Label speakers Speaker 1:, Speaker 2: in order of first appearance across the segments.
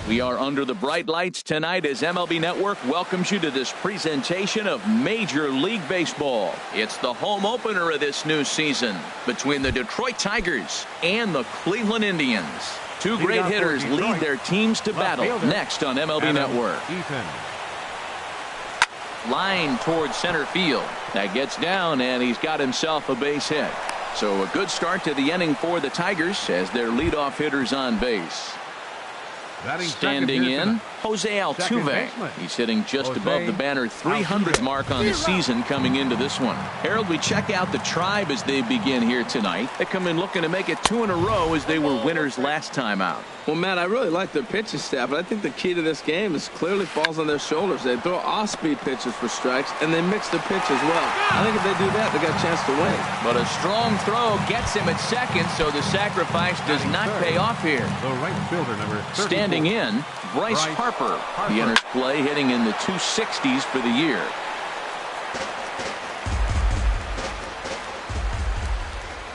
Speaker 1: We are under the bright lights tonight as MLB Network welcomes you to this presentation of Major League Baseball. It's the home opener of this new season between the Detroit Tigers and the Cleveland Indians. Two great hitters lead their teams to battle next on MLB Network. Line towards center field. That gets down, and he's got himself a base hit. So a good start to the inning for the Tigers as their leadoff hitter's on base. Standing in, Jose Altuve. He's hitting just above the banner 300 mark on the season coming into this one. Harold, we check out the Tribe as they begin here tonight. They come in looking to make it 2 in a row as they were winners last time out.
Speaker 2: Well, Matt, I really like their pitching staff, but I think the key to this game is clearly falls on their shoulders. They throw off-speed pitches for strikes, and they mix the pitch as well. I think if they do that, they got a chance to win.
Speaker 1: But a strong throw gets him at second, so the sacrifice does not pay off here.
Speaker 3: The right fielder, number 34.
Speaker 1: Standing in, Bryce Harper. He enters play hitting in the 260s for the year.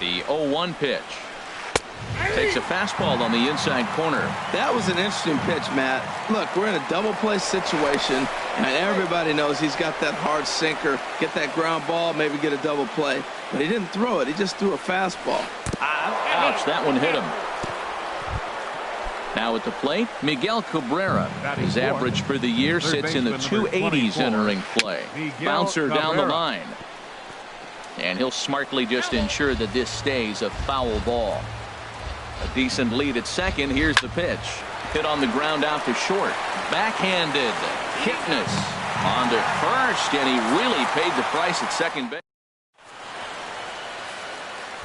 Speaker 1: The 0-1 pitch. Takes a fastball on the inside corner.
Speaker 2: That was an interesting pitch, Matt. Look, we're in a double play situation, and everybody knows he's got that hard sinker. Get that ground ball, maybe get a double play. But he didn't throw it. He just threw a fastball.
Speaker 1: Ouch, that one hit him. Now at the plate, Miguel Cabrera. His average for the year sits in the 280s entering play. Bouncer down the line. And he'll smartly just ensure that this stays a foul ball. A decent lead at second. Here's the pitch. Hit on the ground out to short. Backhanded. Kipnis on to first, and he really paid the price at second base.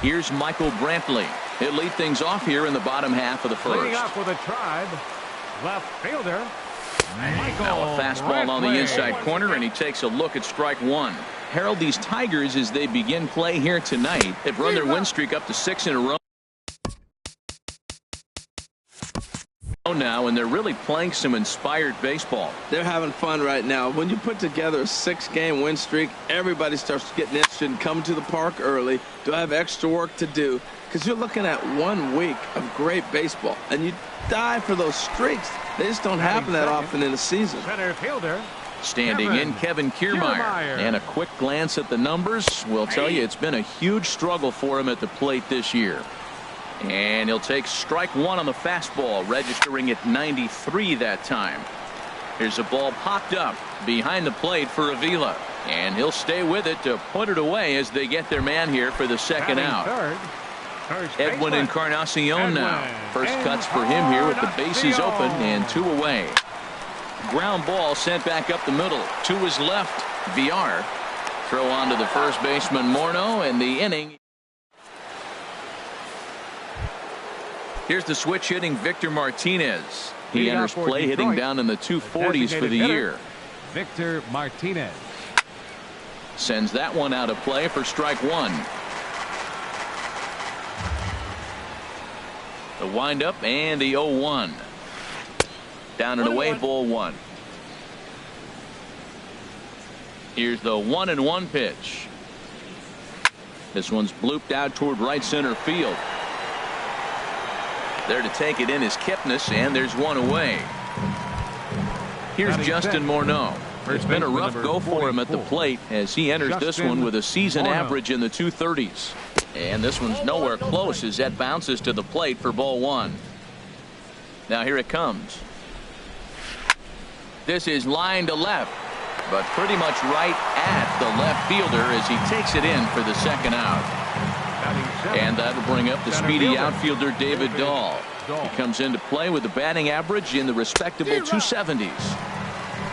Speaker 1: Here's Michael Brantley. He'll lead things off here in the bottom half of the first.
Speaker 3: Leading off with a Tribe, left fielder.
Speaker 1: Now a fastball on the inside corner, and he takes a look at strike one. Harold, these Tigers, as they begin play here tonight, have run their win streak up to 6 in a row now, and they're really playing some inspired baseball.
Speaker 2: They're having fun right now. When you put together a 6-game win streak, everybody starts getting interested in coming to the park early. Do I have extra work to do? Because you're looking at 1 week of great baseball, and you die for those streaks. They just don't happen that often in a season.
Speaker 3: Center fielder.
Speaker 1: Standing in, Kevin Kiermaier. And a quick glance at the numbers will tell you it's been a huge struggle for him at the plate this year. And he'll take strike one on the fastball, registering at 93 that time. Here's a ball popped up behind the plate for Avila. And he'll stay with it to put it away as they get their man here for the second out. Edwin Encarnacion now. First cuts for him here with the bases open and 2 away. Ground ball sent back up the middle. To his left, Villar. Throw on to the first baseman, Morneau, and the inning. Here's the switch hitting Victor Martinez. He enters play hitting down in the 240s for the year.
Speaker 3: Victor Martinez
Speaker 1: sends that one out of play for strike one. The windup and the 0-1. Down and away, ball one. Here's the 1-1 pitch. This one's blooped out toward right center field. There to take it in is Kipnis, and there's 1 away. Here's Justin Morneau. It's been a rough go for him at the plate as he enters this one with a season average in the 230s. And this one's nowhere close as that bounces to the plate for ball one. Now here it comes. This is line to left, but pretty much right at the left fielder as he takes it in for the second out. And that'll bring up the speedy outfielder David Dahl. He comes into play with a batting average in the respectable 270s.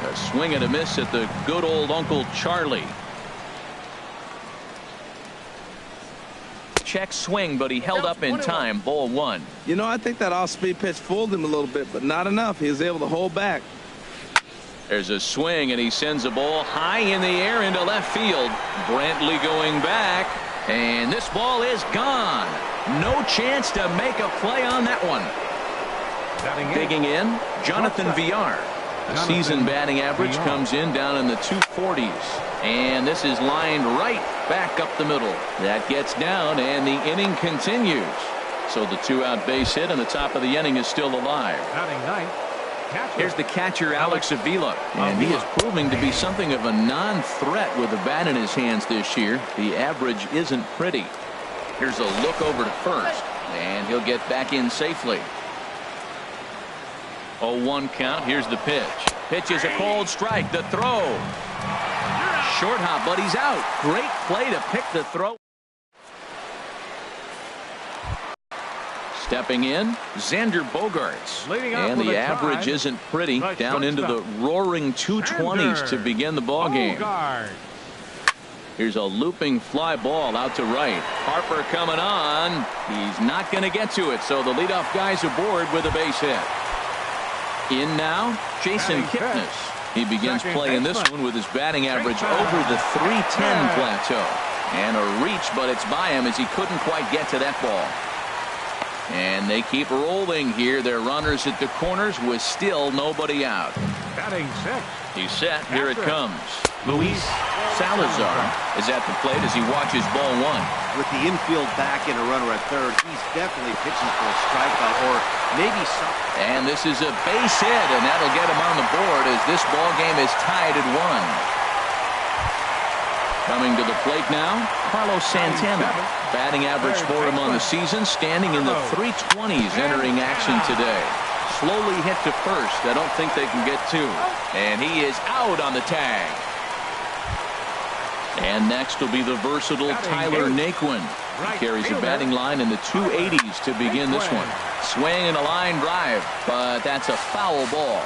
Speaker 1: A swing and a miss at the good old Uncle Charlie. Check swing, but he held up in time. Ball one.
Speaker 2: You know, I think that off-speed pitch fooled him a little bit, but not enough. He was able to hold back.
Speaker 1: There's a swing, and he sends a ball high in the air into left field. Brantley going back. And this ball is gone. No chance to make a play on that one. Digging in, Jonathan Villar. A season batting average comes in down in the 240s. And this is lined right back up the middle. That gets down, and the inning continues. So the 2-out base hit, and the top of the inning is still alive. Here's the catcher, Alex Avila. And he is proving to be something of a non-threat with the bat in his hands this year. The average isn't pretty. Here's a look over to first. And he'll get back in safely. 0-1 count. Here's the pitch. Pitch is a cold strike. The throw. Short hop, but he's out. Great play to pick the throw. Stepping in, Xander Bogaerts. And the average isn't pretty. Down into the roaring 220s to begin the ball game. Here's a looping fly ball out to right. Harper coming on. He's not going to get to it, so the leadoff guy's aboard with a base hit. In now, Jason Kipnis. He begins playing this one with his batting average over the 310 plateau. And a reach, but it's by him as he couldn't quite get to that ball. And they keep rolling here. Their runners at the corners with still nobody out.
Speaker 3: Batting sixth.
Speaker 1: He's set. Here it comes. Luis Salazar is at the plate as he watches ball one.
Speaker 4: With the infield back and a runner at third, he's definitely pitching for a strikeout or maybe something.
Speaker 1: And this is a base hit, and that'll get him on the board as this ball game is tied at 1. Coming to the plate now, Carlos Santana. Batting average for him on the season, standing in the 320s entering action today. Slowly hit to first. I don't think they can get two. And he is out on the tag. And next will be the versatile Tyler Naquin. He carries a batting line in the 280s to begin this one. Swing and a line drive, but that's a foul ball.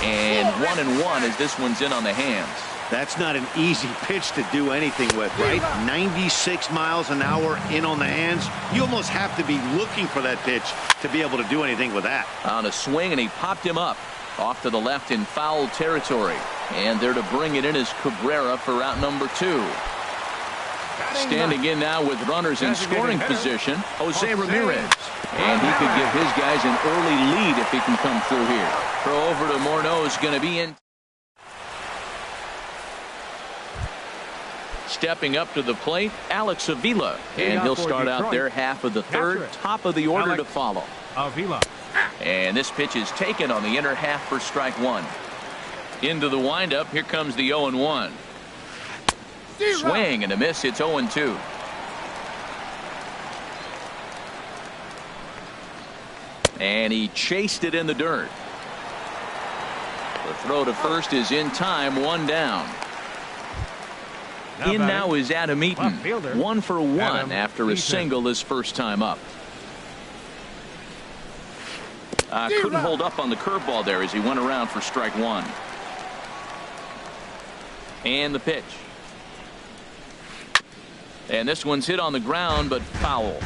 Speaker 1: And 1-1 as this one's in on the hands.
Speaker 4: That's not an easy pitch to do anything with, right? 96 miles an hour in on the hands. You almost have to be looking for that pitch to be able to do anything with that.
Speaker 1: On a swing, and he popped him up. Off to the left in foul territory. And there to bring it in is Cabrera for out number 2. Standing in now with runners in scoring position, Jose Ramirez. And he could give his guys an early lead if he can come through here. Throw over to Morneau is going to be in. Stepping up to the plate, Alex Avila. And he'll start out their half of the third. Top of the order to follow.
Speaker 3: Avila.
Speaker 1: And this pitch is taken on the inner half for strike 1. Into the windup. Here comes the 0-1. Swing and a miss. It's 0-2. And he chased it in the dirt. The throw to first is in time. 1 down. In now is Adam Eaton. 1 for 1 after a single his first time up. Couldn't hold up on the curveball there as he went around for strike 1. And the pitch. And this one's hit on the ground, but foul.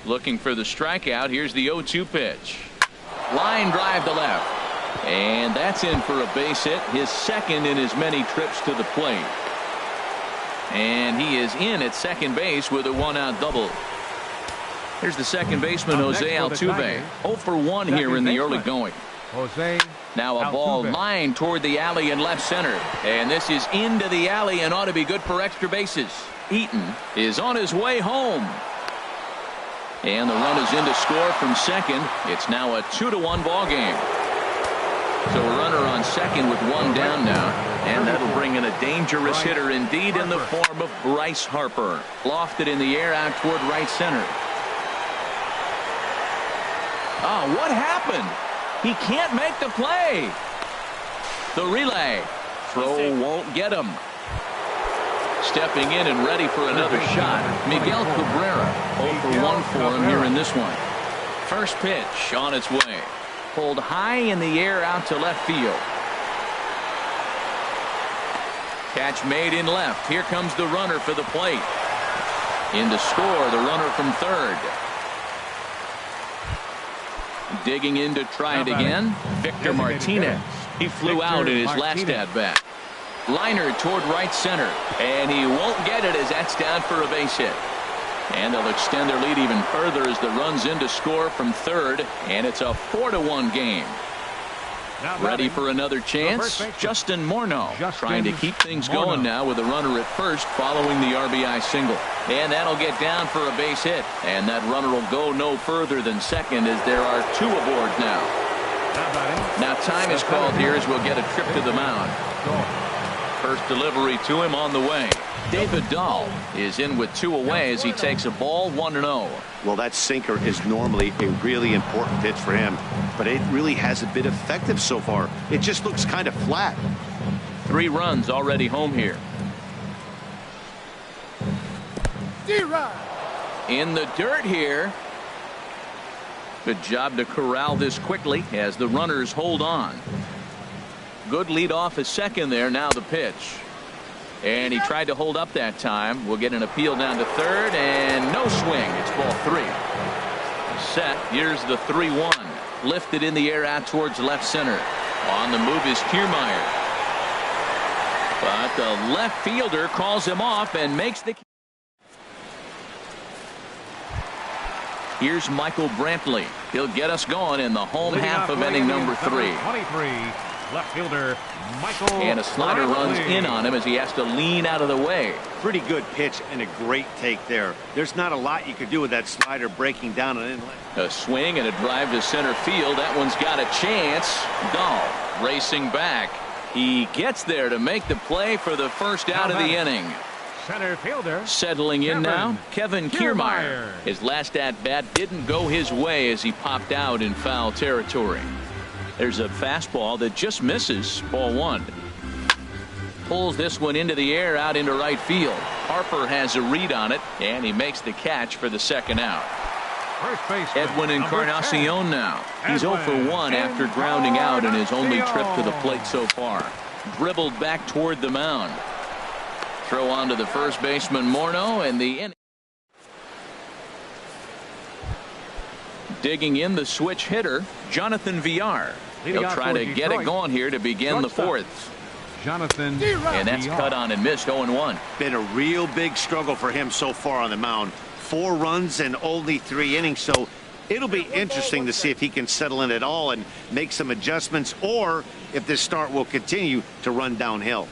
Speaker 1: Looking for the strikeout. Here's the 0-2 pitch. Line drive to left. And that's in for a base hit. His second in as many trips to the plate. And he is in at second base with a 1-out double. Here's the second baseman, Jose Altuve. 0 for 1 here in the early going.
Speaker 3: Jose.
Speaker 1: Now a ball lined toward the alley in left center. And this is into the alley and ought to be good for extra bases. Eaton is on his way home. And the run is in to score from second. It's now a 2-1 ball game. So a runner on second with 1 down now. And that'll bring in a dangerous hitter indeed in the form of Bryce Harper. Lofted in the air out toward right center. Oh, what happened? He can't make the play. The relay. Throw won't get him. Stepping in and ready for another shot, Miguel Cabrera. 0 for 1 for him here in this one. First pitch on its way. Pulled high in the air out to left field. Catch made in left. Here comes the runner for the plate. In to score, the runner from third. Digging in to try it again, Victor Martinez. He flew out in his last at-bat. Liner toward right center, and he won't get it as that's down for a base hit. And they'll extend their lead even further as the run's in to score from third, and it's a 4-1 game. Ready for another chance? Justin Morneau trying to keep things going now with a runner at first following the RBI single. And that'll get down for a base hit. And that runner will go no further than second as there are two aboard now. Now time is called here as we'll get a trip to the mound. First delivery to him on the way. David Dahl is in with two away as he takes a ball 1-0.
Speaker 4: Well, that sinker is normally a really important pitch for him, but it really hasn't been effective so far. It just looks kind of flat.
Speaker 1: 3 runs already home here. In the dirt here. Good job to corral this quickly as the runners hold on. Good lead off at second there. Now the pitch. And he tried to hold up that time. We'll get an appeal down to third and no swing. It's ball 3. Set. Here's the 3-1. Lifted in the air out towards left center. On the move is Kiermaier. But the left fielder calls him off and makes the. Here's Michael Brantley. He'll get us going in the home half of inning number 3.
Speaker 3: 23, left fielder Michael.
Speaker 1: And a slider runs in on him as he has to lean out of the way.
Speaker 4: Pretty good pitch and a great take there. There's not a lot you could do with that slider breaking down an inlet.
Speaker 1: A swing and a drive to center field. That one's got a chance. Dahl racing back. He gets there to make the play for the first out of the inning.
Speaker 3: Center fielder
Speaker 1: settling in now, Kevin Kiermaier. His last at bat didn't go his way as he popped out in foul territory. There's a fastball that just misses. Ball 1. Pulls this one into the air out into right field. Harper has a read on it and he makes the catch for the second out.
Speaker 3: First base
Speaker 1: Edwin Encarnacion now. He's 0 for 1 after grounding out in his only trip to the plate so far. Dribbled back toward the mound. Throw on to the first baseman Morneau and the inning. Digging in the switch hitter Jonathan Villar. He'll try to get it going here to begin the 4th.
Speaker 3: Jonathan.
Speaker 1: And that's cut on and missed. 0-1.
Speaker 4: Been a real big struggle for him so far on the mound. 4 runs and only 3 innings, so it'll be interesting to see if he can settle in at all and make some adjustments, or if this start will continue to run downhill.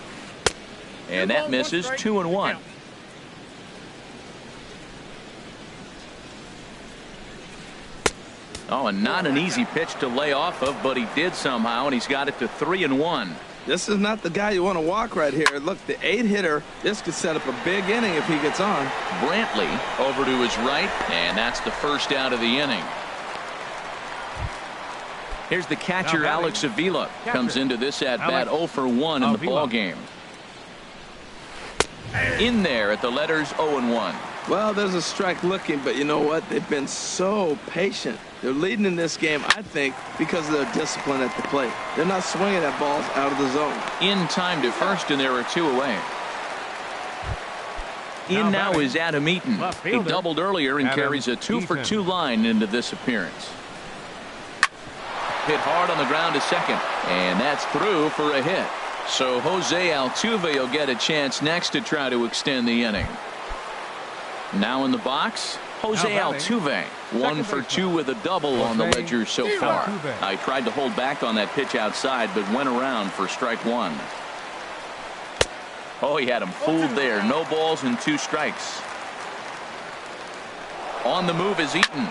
Speaker 1: And that misses. 2-1. Oh, and not an easy pitch to lay off of, but he did somehow, and he's got it to 3-1.
Speaker 2: This is not the guy you want to walk right here. Look, the 8-hitter, this could set up a big inning if he gets on.
Speaker 1: Brantley over to his right, and that's the first out of the inning. Here's the catcher, Alex Avila. Comes into this at-bat 0 for 1 in the ball game. In there at the letters 0-1.
Speaker 2: Well, there's a strike looking, but you know what? They've been so patient. They're leading in this game, I think, because of their discipline at the plate. They're not swinging at balls out of the zone.
Speaker 1: In time to first, and there are 2 away. In now is Adam Eaton. He doubled earlier and carries a 2 for 2 line into this appearance. Hit hard on the ground to second, and that's through for a hit. So Jose Altuve will get a chance next to try to extend the inning. Now in the box, Jose Altuve. 1 for 2 with a double on the ledger so far. I tried to hold back on that pitch outside, but went around for strike 1. Oh, he had him fooled there. No balls and 2 strikes. On the move is Eaton.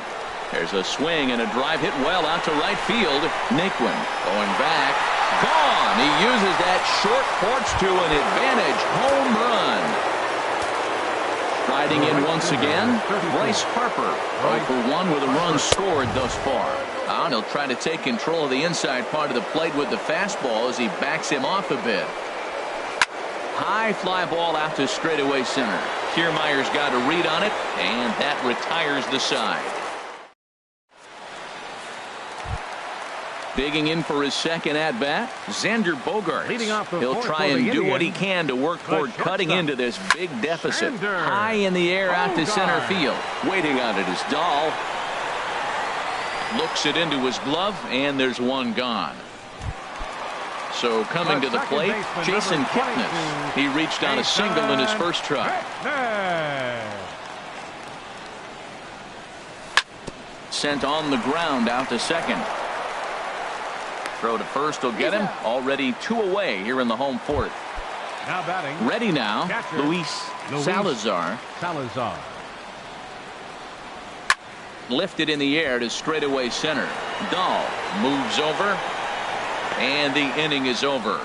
Speaker 1: There's a swing and a drive hit well out to right field. Naquin going back. Gone. He uses that short porch to an advantage home run. Riding in once again, Bryce Harper. 0 for 1 with a run scored thus far. And he'll try to take control of the inside part of the plate with the fastball as he backs him off a bit. High fly ball out to straightaway center. Kiermaier's got a read on it, and that retires the side. Digging in for his second at-bat, Xander Bogaerts. He'll try and do what he can to work toward cutting into this big deficit. High in the air out to center field. Waiting on it is Dahl. Looks it into his glove, and there's one gone. So coming to the plate, Jason Kipnis. He reached on a single in his first try. Sent on the ground out to second. Throw to first will get him. Already 2 away here in the home fourth.
Speaker 3: Now batting.
Speaker 1: Ready now,
Speaker 3: Catcher,
Speaker 1: Luis Salazar.
Speaker 3: Salazar.
Speaker 1: Lifted in the air to straightaway center. Dahl moves over, and the inning is over.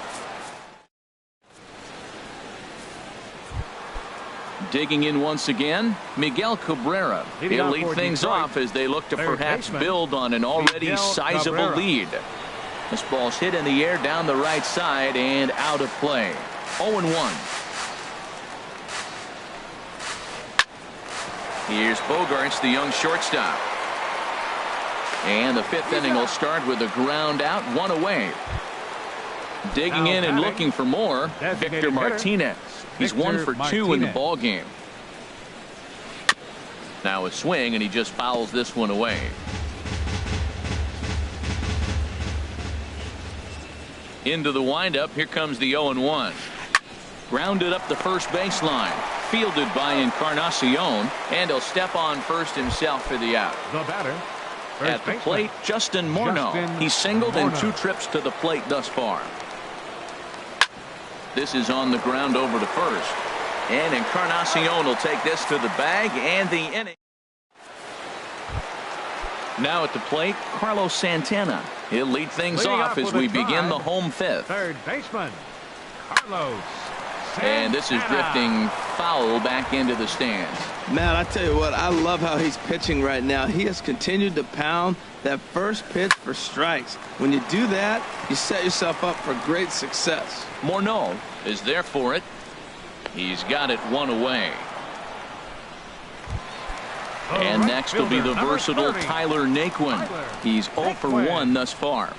Speaker 1: Digging in once again, Miguel Cabrera. He'll lead things off as they look to perhaps build on an already sizable lead. This ball's hit in the air down the right side and out of play. 0-1. Here's Bogaerts, the young shortstop. And the 5th inning will start with a ground out, 1 away. Digging in and looking for more, Victor Martinez. He's 1 for 2 in the ball game. Now a swing, and he just fouls this one away. Into the windup. Here comes the 0-1. Grounded up the first baseline. Fielded by Encarnacion, and he'll step on first himself for the out.
Speaker 3: The batter.
Speaker 1: At the plate, Justin Morneau. He's singled in 2 trips to the plate thus far. This is on the ground over to first. And Encarnacion will take this to the bag and the inning. Now at the plate, Carlos Santana. He'll lead things off as we begin the home 5th.
Speaker 3: Third baseman, Carlos Santana.
Speaker 1: And this is drifting foul back into the stands.
Speaker 2: Man, I tell you what, I love how he's pitching right now. He has continued to pound that first pitch for strikes. When you do that, you set yourself up for great success.
Speaker 1: Morneau is there for it. He's got it 1 away. And next will be the versatile Tyler Naquin. He's 0 for 1 thus far.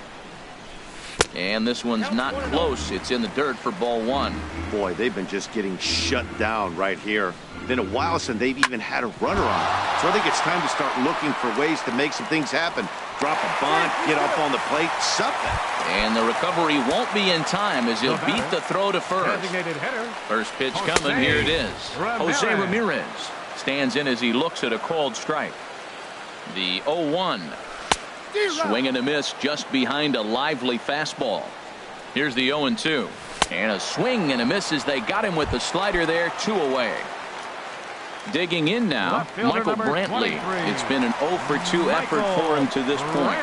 Speaker 1: And this one's not close. It's in the dirt for ball 1.
Speaker 4: Boy, they've been just getting shut down right here. Been a while since they've even had a runner on. So I think it's time to start looking for ways to make some things happen. Drop a bunt, get up on the plate, something.
Speaker 1: And the recovery won't be in time as he'll beat the throw to first.
Speaker 3: Designated hitter.
Speaker 1: First pitch coming. Here it is. Jose Ramirez stands in as he looks at a called strike. The 0-1. Swing and a miss just behind a lively fastball. Here's the 0-2. And a swing and a miss as they got him with the slider there. 2 away. Digging in now, Michael Brantley. It's been an 0 for 2 effort for him to this point.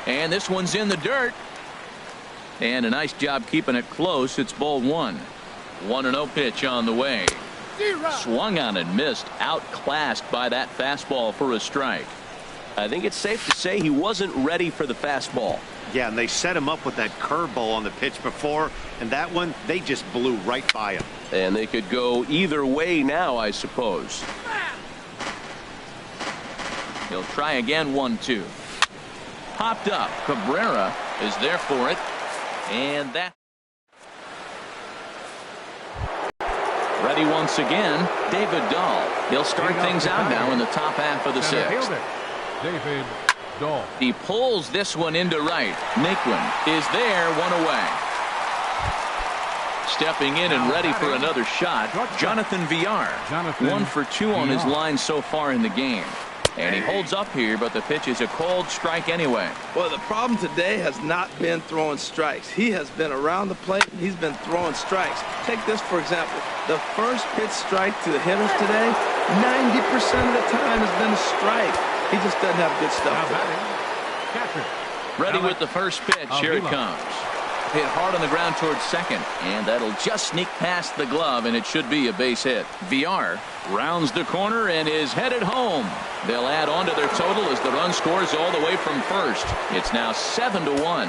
Speaker 1: And this one's in the dirt. And a nice job keeping it close. It's ball 1. 1-0 pitch on the way. Swung on and missed. Outclassed by that fastball for a strike.
Speaker 5: I think it's safe to say he wasn't ready for the fastball.
Speaker 4: Yeah, and they set him up with that curveball on the pitch before, and that one, they just blew right by him.
Speaker 5: And they could go either way now, I suppose.
Speaker 1: He'll try again. 1-2. Popped up. Cabrera is there for it. And that. Ready once again, David Dahl. He'll start things out now in the top half of the 6th.
Speaker 3: David Dahl.
Speaker 1: He pulls this one into right. Naquin is there. 1 away. Stepping in and ready for another shot, Jonathan Villar. 1 for 2 on his line so far in the game. And he holds up here, but the pitch is a called strike anyway.
Speaker 2: Well, the problem today has not been throwing strikes. He has been around the plate, and he's been throwing strikes. Take this, for example. The first pitch strike to the hitters today, 90% of the time has been a strike. He just doesn't have good stuff.
Speaker 1: Ready with the first pitch. Here it comes. Hit hard on the ground towards second, and that'll just sneak past the glove, and it should be a base hit. Villar rounds the corner and is headed home. They'll add on to their total as the run scores all the way from first. It's now 7-1.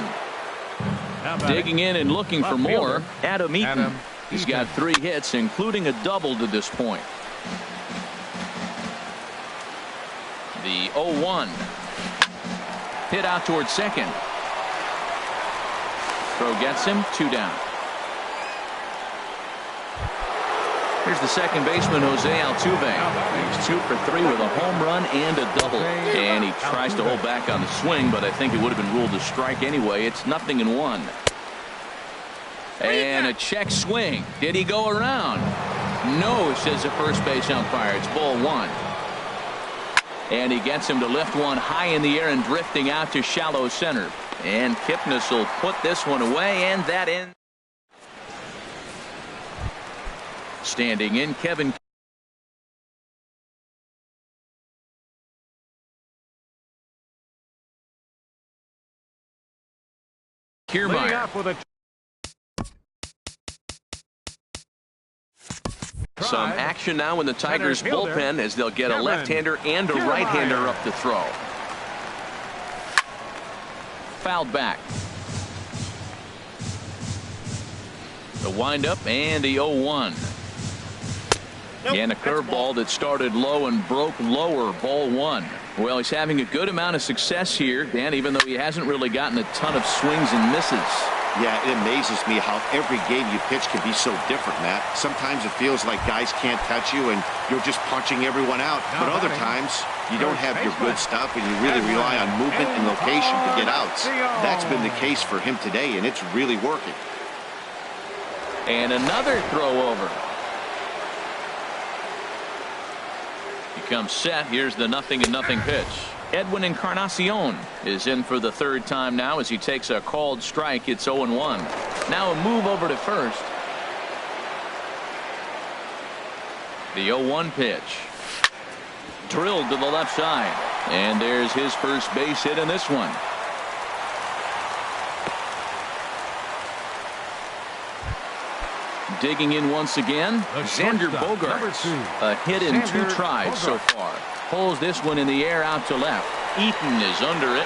Speaker 1: Digging in and looking for more, Adam Eaton. He's got 3 hits, including a double to this point. The 0-1. Hit out towards second. Throw gets him. 2 down. Here's the second baseman, Jose Altuve. He's 2 for 3 with a home run and a double. And he tries to hold back on the swing, but I think it would have been ruled a strike anyway. It's 0-1. And a check swing. Did he go around? No, says the first base umpire. It's ball 1. And he gets him to lift one high in the air and drifting out to shallow center. And Kipnis will put this one away, and that ends. Standing in, Kevin Kiermaier. Some action now in the Tigers bullpen as they'll get a left-hander and a right-hander up to throw. Fouled back. The windup and the 0-1. And a curveball that started low and broke lower, ball one. Well, he's having a good amount of success here, Dan, even though he hasn't really gotten a ton of swings and misses.
Speaker 4: Yeah, it amazes me how every game you pitch can be so different, Matt. Sometimes it feels like guys can't touch you and you're just punching everyone out. But other times you don't have your good stuff and you really rely on movement and location to get outs. That's been the case for him today, and it's really working.
Speaker 1: And another throw over. He comes set. Here's the 0-0 pitch. Edwin Encarnacion is in for the third time now as he takes a called strike. It's 0-1. Now a move over to first. The 0-1 pitch. Drilled to the left side. And there's his first base hit in this one. Digging in once again, Xander Bogaerts. A hit in 2 tries so far. Pulls this one in the air out to left. Eaton is under it.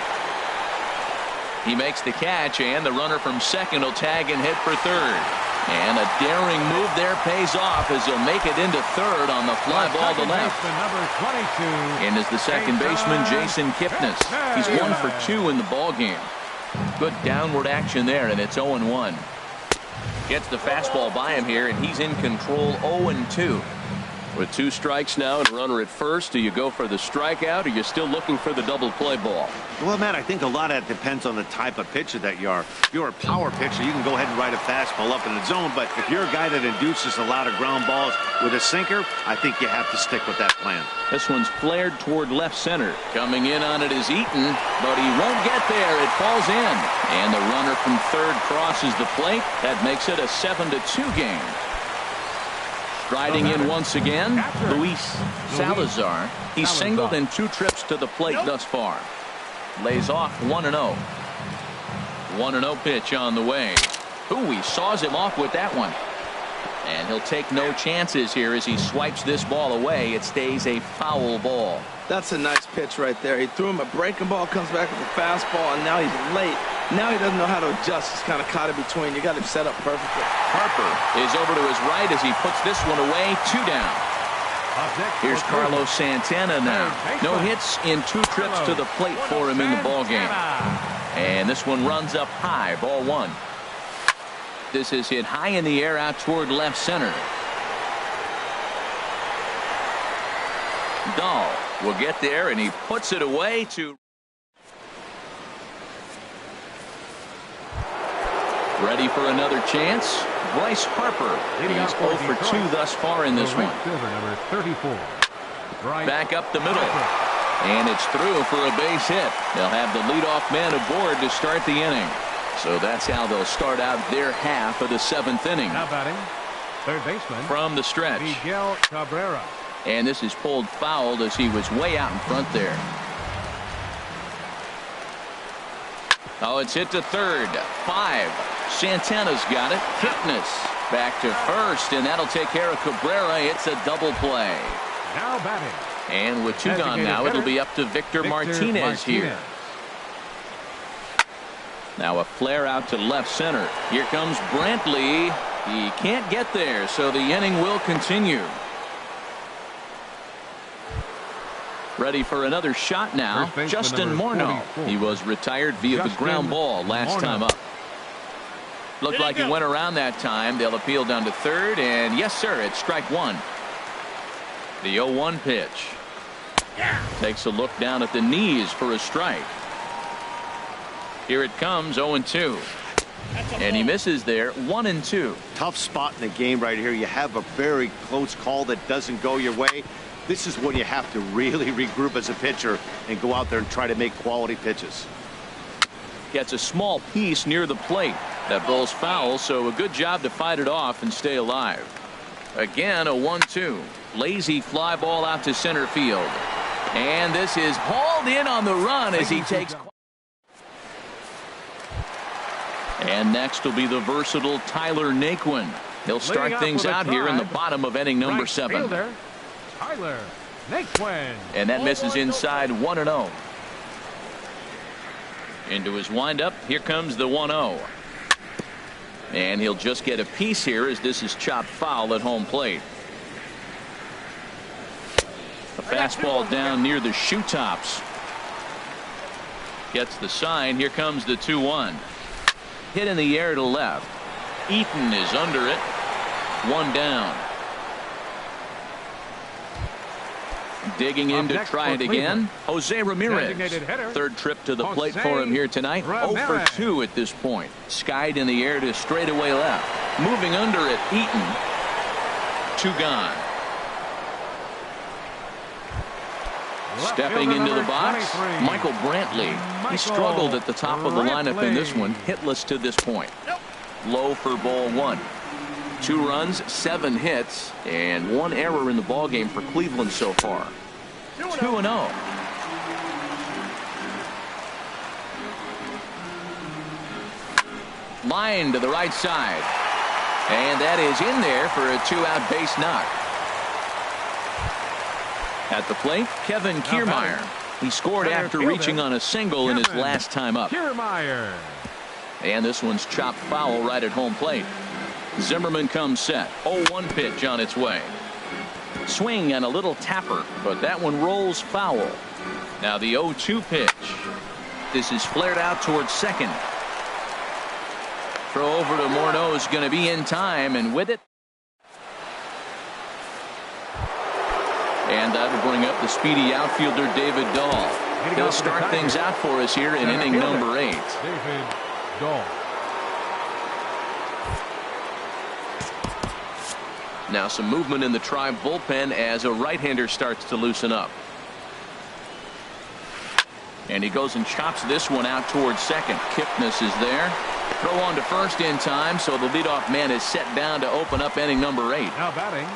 Speaker 1: He makes the catch, and the runner from second will tag and hit for third. And a daring move there pays off as he'll make it into third on the fly ball to left. And is the second baseman, Jason Kipnis. He's 1 for 2 in the ballgame. Good downward action there, and it's 0-1. Gets the fastball by him here, and he's in control. 0-2. With 2 strikes now and a runner at first, do you go for the strikeout, or you're still looking for the double play ball?
Speaker 4: Well, Matt, I think a lot of that depends on the type of pitcher that you are. If you're a power pitcher, you can go ahead and ride a fastball up in the zone, but if you're a guy that induces a lot of ground balls with a sinker, I think you have to stick with that plan.
Speaker 1: This one's flared toward left center. Coming in on it is Eaton, but he won't get there. It falls in. And the runner from third crosses the plate. That makes it a 7-2 game. Striding in once again, Luis Salazar. He's singled in 2 trips to the plate thus far. Lays off 1-0. 1-0 pitch on the way. Ooh, he saws him off with that one. And he'll take no chances here as he swipes this ball away. It stays a foul ball.
Speaker 2: That's a nice pitch right there. He threw him a breaking ball, comes back with a fastball, and now he's late. Now he doesn't know how to adjust. He's kind of caught in between. You got him set up perfectly.
Speaker 1: Harper is over to his right as he puts this one away. 2 down. Here's Carlos Santana now. No hits in 2 trips to the plate for him in the ballgame. And this one runs up high. Ball 1. This is hit high in the air out toward left center. Dahl will get there, and he puts it away to. Ready for another chance. Bryce Harper. He's 0 for 2 thus far in this one.
Speaker 3: Number 34.
Speaker 1: Back up the middle. And it's through for a base hit. They'll have the leadoff man aboard to start the inning. So that's how they'll start out their half of the 7th inning.
Speaker 3: Now batting, third baseman
Speaker 1: from the stretch.
Speaker 3: Miguel Cabrera.
Speaker 1: And this is pulled fouled as he was way out in front there. Oh, it's hit to third. 5. Santana's got it. Kipnis back to first, and that'll take care of Cabrera. It's a double play.
Speaker 3: Now batting.
Speaker 1: And with 2 gone now, it'll be up to Victor Martinez here. Now a flare out to left center. Here comes Brantley. He can't get there, so the inning will continue. Ready for another shot now. Justin Morneau. He was retired via the ground ball last time up. Looked like he went around that time. They'll appeal down to third, and yes, sir, it's strike 1. The 0-1 pitch. Takes a look down at the knees for a strike. Here it comes, 0-2. And he misses there, 1-2.
Speaker 4: Tough spot in the game right here. You have a very close call that doesn't go your way. This is when you have to really regroup as a pitcher and go out there and try to make quality pitches.
Speaker 1: Gets a small piece near the plate. That ball's foul, so a good job to fight it off and stay alive. Again, a 1-2. Lazy fly ball out to center field. And this is hauled in on the run as he takes. And next will be the versatile Tyler Naquin. He'll start things out here in the bottom of inning number 7.
Speaker 3: Fielder, Tyler Naquin.
Speaker 1: And that misses inside 1-0. Into his windup. Here comes the 1-0. And he'll just get a piece here as this is chopped foul at home plate. A fastball down near the shoe tops. Gets the sign. Here comes the 2-1. Hit in the air to left. Eaton is under it. 1 down. Digging in to try it again. Jose Ramirez. Third trip to the plate for him here tonight. 0 for 2 at this point. Skied in the air to straightaway left. Moving under it, Eaton. 2 gone. Stepping into the box, Michael Brantley. He struggled at the top of the lineup in this one. Hitless to this point. Low for ball 1. 2 runs, 7 hits, and 1 error in the ballgame for Cleveland so far. 2-0. Line to the right side. And that is in there for a 2-out base knock. At the plate, Kevin Kiermaier. He scored after reaching on a single in his last time up.
Speaker 3: Kiermaier.
Speaker 1: And this one's chopped foul right at home plate. Zimmerman comes set. 0-1 pitch on its way. Swing and a little tapper, but that one rolls foul. Now the 0-2 pitch. This is flared out towards second. Throw over to Morneau is going to be in time, and with it. And that'll bring up the speedy outfielder David Dahl. He'll start things out for us here in inning number 8.
Speaker 3: David Dahl.
Speaker 1: Now some movement in the Tribe bullpen as a right-hander starts to loosen up. And he goes and chops this one out towards second. Kipnis is there. Throw on to first in time, so the leadoff man is set down to open up inning number 8.
Speaker 3: Now batting.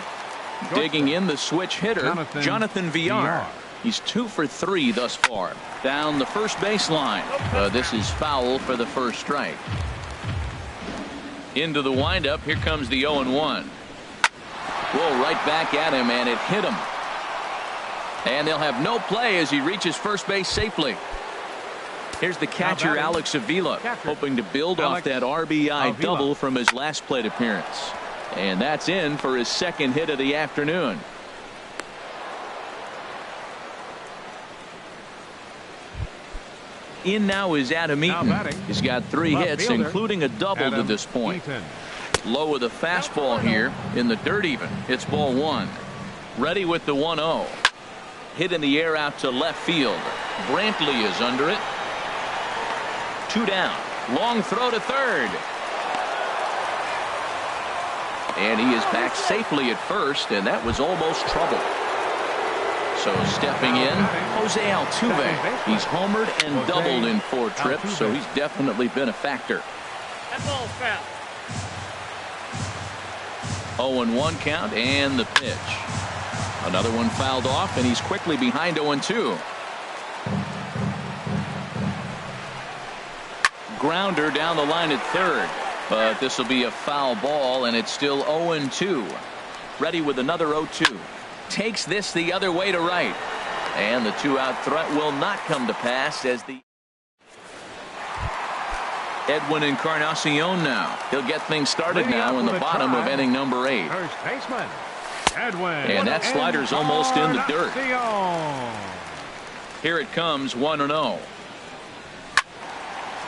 Speaker 1: Digging in the switch hitter, Jonathan Villar. He's 2 for 3 thus far. Down the first baseline. This is foul for the first strike. Into the windup. Here comes the 0-1. Roll right back at him, and it hit him. And they'll have no play as he reaches first base safely. Here's the catcher, Alex Avila, hoping to build off that RBI double from his last plate appearance. And that's in for his second hit of the afternoon. In now is Adam Eaton. He's got 3 hits, including a double to this point. Low with a fastball here in the dirt even. It's ball 1. Ready with the 1-0. Hit in the air out to left field. Brantley is under it. 2 down. Long throw to third. And he is back safely at first, and that was almost trouble. So stepping in, Jose Altuve. He's homered and doubled in 4 trips, so he's definitely been a factor.
Speaker 6: That ball foul.
Speaker 1: 0-1 count and the pitch. Another one fouled off, and he's quickly behind 0-2. Grounder down the line at third. But this will be a foul ball, and it's still 0-2. Ready with another 0-2. Takes this the other way to right. And the 2-out threat will not come to pass as the Edwin Encarnacion now. He'll get things started now in the bottom of inning number 8.
Speaker 3: First baseman, Edwin.
Speaker 1: And that slider's almost in the dirt. Here it comes, 1-0.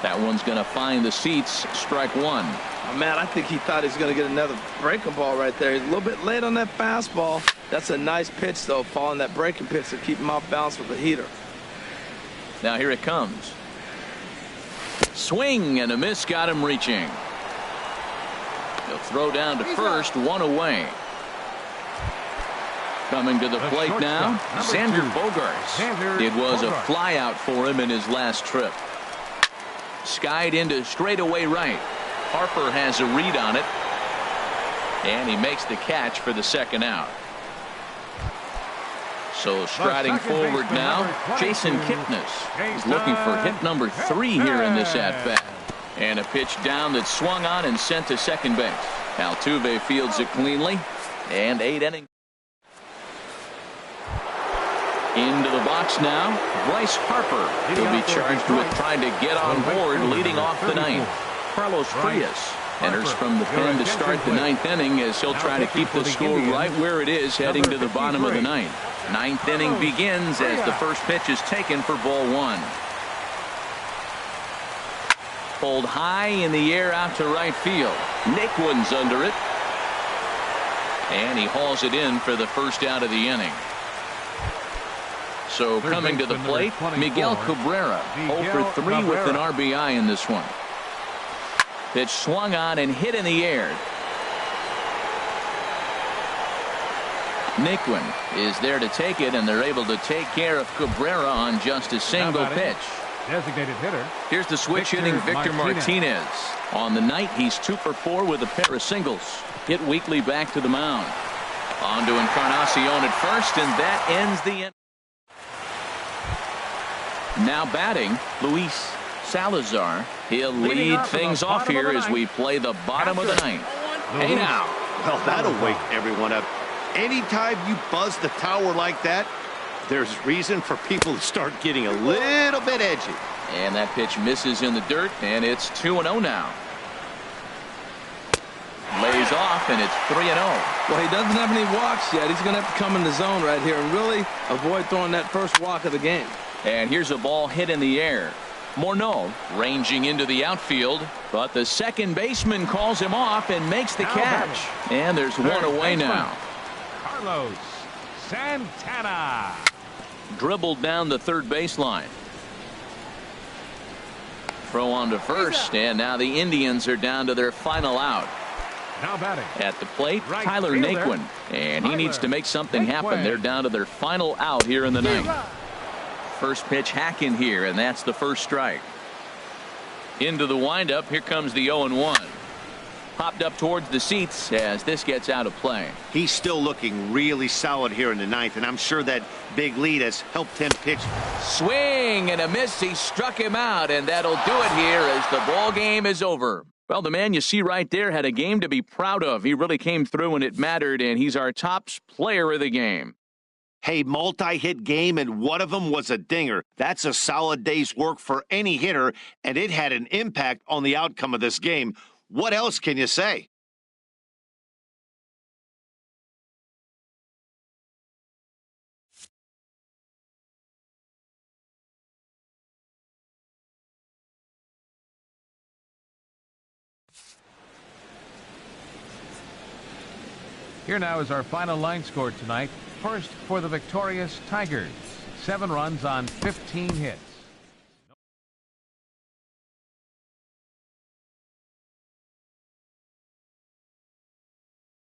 Speaker 1: That one's going to find the seats. Strike 1.
Speaker 2: Oh, man, I think he thought he was going to get another breaking ball right there. He's a little bit late on that fastball. That's a nice pitch, though, following that breaking pitch to keep him off balance with the heater.
Speaker 1: Now here it comes. Swing and a miss got him reaching. He'll throw down to first, 1 away. Coming to the plate now, Xander Bogaerts. It was a flyout for him in his last trip. Skied into straightaway right. Harper has a read on it. And he makes the catch for the second out. So striding forward now, Jason Kipnis is looking for hit number 3 here in this at-bat. And a pitch down that swung on and sent to second base. Altuve fields it cleanly. And 8 innings. Into the box now, Bryce Harper. He'll be charged with trying to get on board leading off the ninth. Carlos Frias enters from the pen to start the 9th inning as he'll try to keep the score right where it is heading to the bottom of the 9th. 9th inning begins as the first pitch is taken for ball 1. Pulled high in the air out to right field. Naquin's under it. And he hauls it in for the first out of the inning. So coming to the plate, Miguel Cabrera, 0 for 3 with an RBI in this one. Pitch swung on and hit in the air. Naquin is there to take it, and they're able to take care of Cabrera on just a single pitch.
Speaker 3: Designated hitter.
Speaker 1: Here's the switch hitting Victor Martinez. On the night, he's 2 for 4 with a pair of singles. Hit weakly back to the mound. On to Encarnacion at first, and that ends the inning. Now batting, Luis Salazar. He'll lead things off here as we play the bottom of the 9th. Hey now.
Speaker 4: Well, that'll wake everyone up. Anytime you buzz the tower like that, there's reason for people to start getting a little bit edgy.
Speaker 1: And that pitch misses in the dirt, and it's 2-0 now. Lays off, and it's 3-0.
Speaker 2: Well, he doesn't have any walks yet. He's going to have to come in the zone right here and really avoid throwing that first walk of the game.
Speaker 1: And here's a ball hit in the air. Morneau ranging into the outfield, but the second baseman calls him off and makes the catch. And there's one away now.
Speaker 3: Carlos Santana.
Speaker 1: Dribbled down the third baseline. Throw on to first, and now the Indians are down to their final out.
Speaker 3: Now batting.
Speaker 1: At the plate, Tyler Naquin. And he needs to make something happen. They're down to their final out here in the 9th. First pitch hack in here, and that's the first strike. Into the windup, here comes the 0-1. Popped up towards the seats as this gets out of play.
Speaker 4: He's still looking really solid here in the 9th, and I'm sure that big lead has helped him pitch.
Speaker 1: Swing and a miss. He struck him out, and that'll do it here as the ball game is over. Well, the man you see right there had a game to be proud of. He really came through when it mattered, and he's our top player of the game.
Speaker 4: Hey, multi-hit game, and one of them was a dinger. That's a solid day's work for any hitter, and it had an impact on the outcome of this game. What else can you say?
Speaker 3: Here now is our final line score tonight. First for the victorious Tigers. 7 runs on 15 hits.